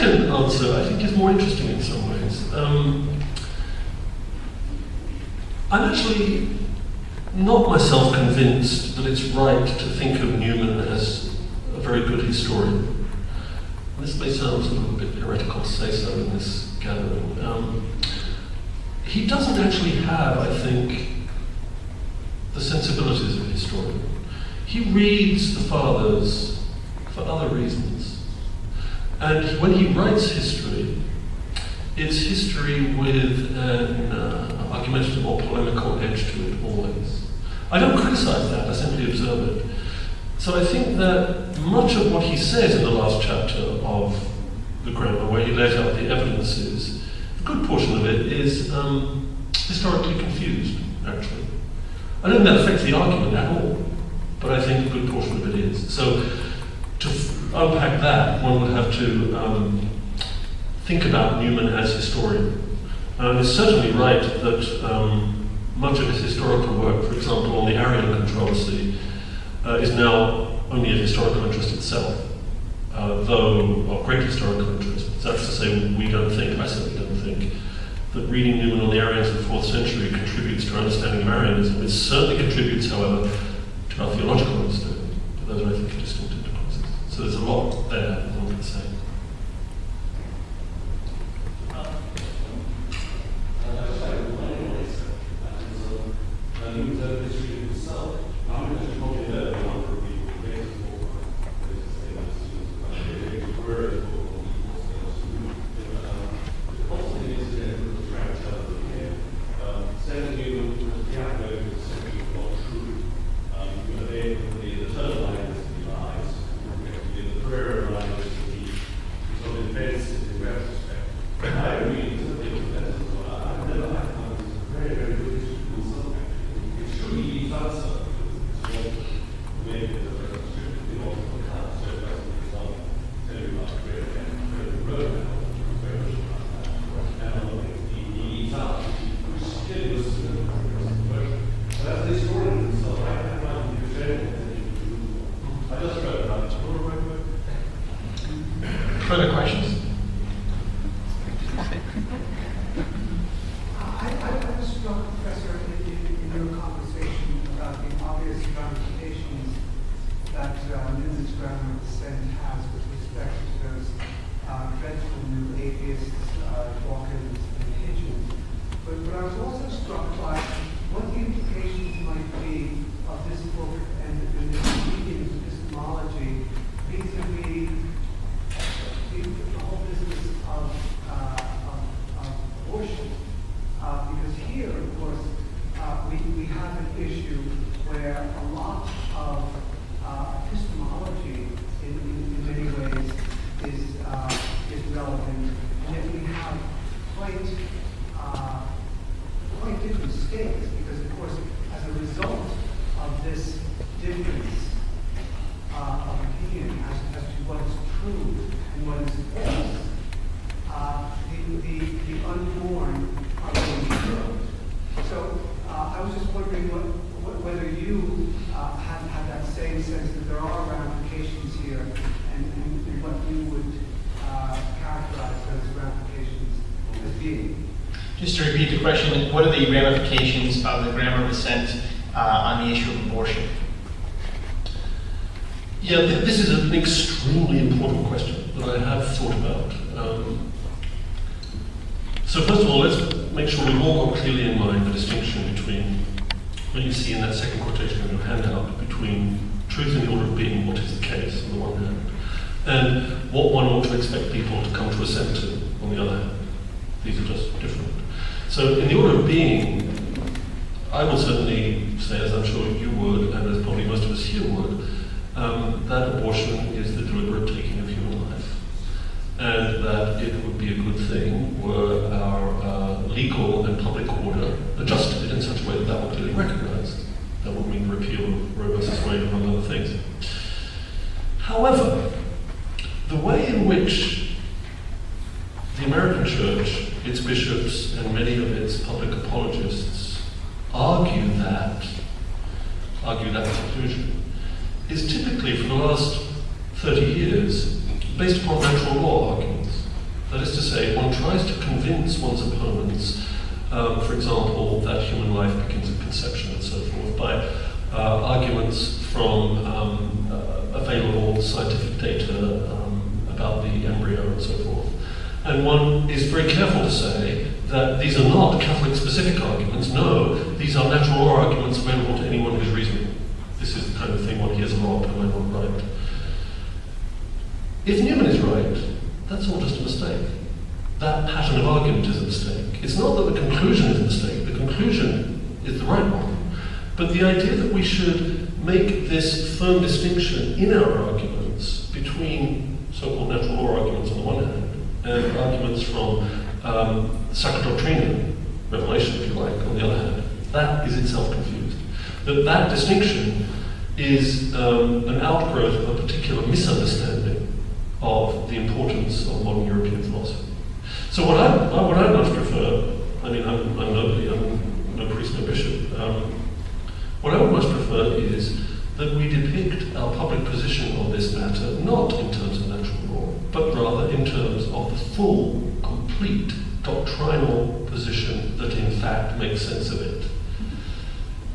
second answer, I think, is more interesting in some ways. I'm actually not myself convinced that it's right to think of Newman as a very good historian. This may sound a little bit heretical to say so in this gathering. He doesn't actually have, I think, the sensibilities of a historian. He reads the fathers for other reasons. And when he writes history, it's history with an argumentative or polemical edge to it always. I don't criticize that, I simply observe it. So I think that much of what he says in the last chapter of the Grammar, where he lays out the evidences, a good portion of it is historically confused, actually. I don't think that affects the argument at all, but I think a good portion of it is. So to unpack that, one would have to think about Newman as historian. It's certainly right that much of his historical work, for example, on the Arian controversy, is now only of historical interest itself, though of great historical interest. That's to say, we don't think, I certainly don't think, that reading Newman on the Arians of the 4th century contributes to our understanding of Arianism. It certainly contributes, however, to our theological understanding. But those are, I think, distinct enterprises. So there's a lot there, one can say. Further questions? I was struck, Professor, in your conversation about the obvious ramifications that Newman's grammar of dissent has with respect to those dreadful new atheists, Dawkins and Hitchens. But I was also struck by what the implications might be of this book and the medium of epistemology vis-a-vis the whole business of abortion. Because here, of course, we have an issue where a lot of epistemology in many ways is relevant, and yet we have quite different stakes, because of course, as a result of this difference of opinion as to what is true and what is false, the unborn are being killed. So I was just wondering whether you have that same sense that there are ramifications here, and what you would characterize those ramifications as being. Just to repeat the question, what are the ramifications of the grammar of dissent on the issue of abortion? Yeah, this is an extremely important question that I have thought about. So first of all, let's make sure we've all got clearly in mind the distinction between what you see in that second quotation in your handout, between truth in the order of being, what is the case, on the one hand, and what one ought to expect people to come to assent to, on the other hand. These are just different. So in the order of being, I will certainly say, as I'm sure you would, and as probably most of us here would, that abortion is the deliberate taking of human life, and that it would be a good thing were our legal and public order adjusted in such a way that that would clearly recognized. That would mean the repeal of Roe versus Wade, among other things. However, the way in which the American Church, its bishops, and many of its public apologists argue that conclusion is typically, for the last 30 years, based upon natural law arguments. That is to say, one tries to convince one's opponents, for example, that human life begins at conception and so forth, by arguments from available scientific data about the embryo and so forth. And one is very careful to say that these are not Catholic-specific arguments. No, these are natural law arguments available to anyone who's reasonable. This is the kind of thing one hears a lot, am I not right? If Newman is right, that's all just a mistake. That pattern of argument is a mistake. It's not that the conclusion is a mistake. The conclusion is the right one. But the idea that we should make this firm distinction in our arguments between so-called natural law arguments on the one hand and arguments from Sacra Doctrina, revelation if you like, on the other hand, that is itself confused. That distinction is an outgrowth of a particular misunderstanding of the importance of modern European philosophy. So what I much prefer, I mean, I'm nobody, I'm no priest, no bishop, what I would much prefer is that we depict our public position on this matter not in terms of natural law, but rather in terms of the full, complete, doctrinal position that in fact makes sense of it.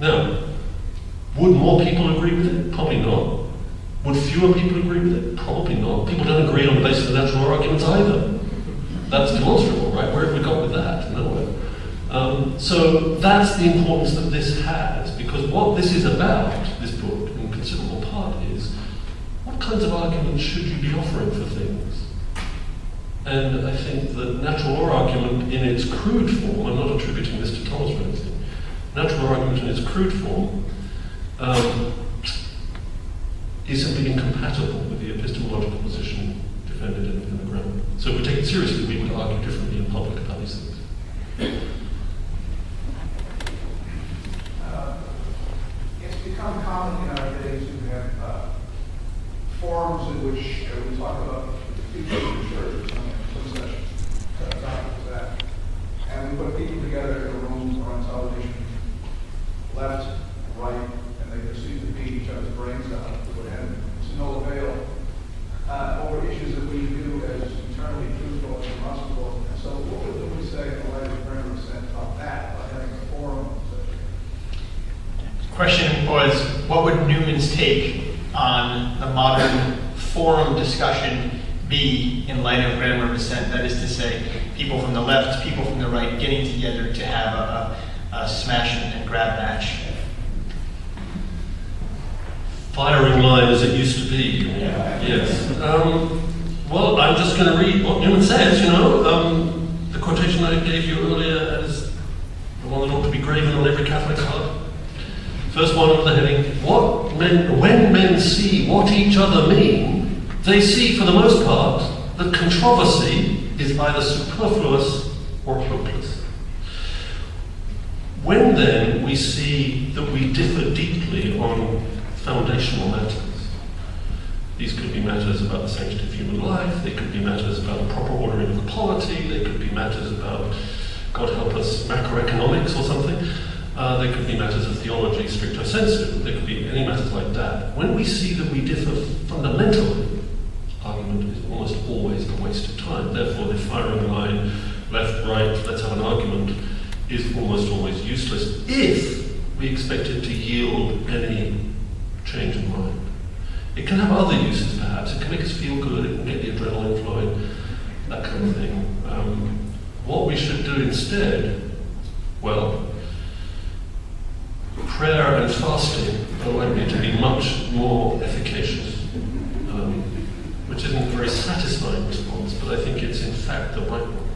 Now, would more people agree with it? Probably not. Would fewer people agree with it? Probably not. People don't agree on the basis of natural law arguments either. That's demonstrable, right? Where have we got with that? Nowhere. So that's the importance that this has, because what this is about, this book, in considerable part, is what kinds of arguments should you be offering for things? And I think the natural law argument in its crude form, I'm not attributing this to Thomas or anything, natural law argument in its crude form is simply incompatible with the epistemological position defended in the grammar. So if we take it seriously, we would argue differently in public about these things. It's become common in our days to have forums in which we talk about the future of the church, some sessions, topics that, and we put people together in a room or on television, left, right, and they proceed to beat each other's brains out, and to no avail over issues that we view as internally truthful and demonstrable. And so what would we say in the light of grammar sense about that, about having a forum? The question was, what would Newman's take on the modern forum discussion be in light of grammar of assent? That is to say, people from the left, people from the right getting together to have a smash and grab match. Firing line as it used to be. Yes. Well, I'm just going to read what Newman says, the quotation I gave you earlier as the one that ought to be graven on every Catholic heart. First one under the heading, when men see what each other mean, they see for the most part that controversy is either superfluous or hopeless. When then we see that we differ deeply on foundational matters, these could be matters about the sanctity of human life, they could be matters about the proper ordering of the polity, they could be matters about, God help us, macroeconomics or something, they could be matters of theology stricto sensu, there could be any matters like that. When we see that we differ fundamentally, argument is almost always a waste of time. Therefore, the firing line, left, right, let's have an argument, is almost always useless if we expect it to yield any change of mind. It can have other uses, perhaps. It can make us feel good, it can get the adrenaline flowing, that kind of thing. What we should do instead, well, prayer and fasting are likely to be much more efficacious, which isn't a very satisfying response, but I think it's in fact the right one.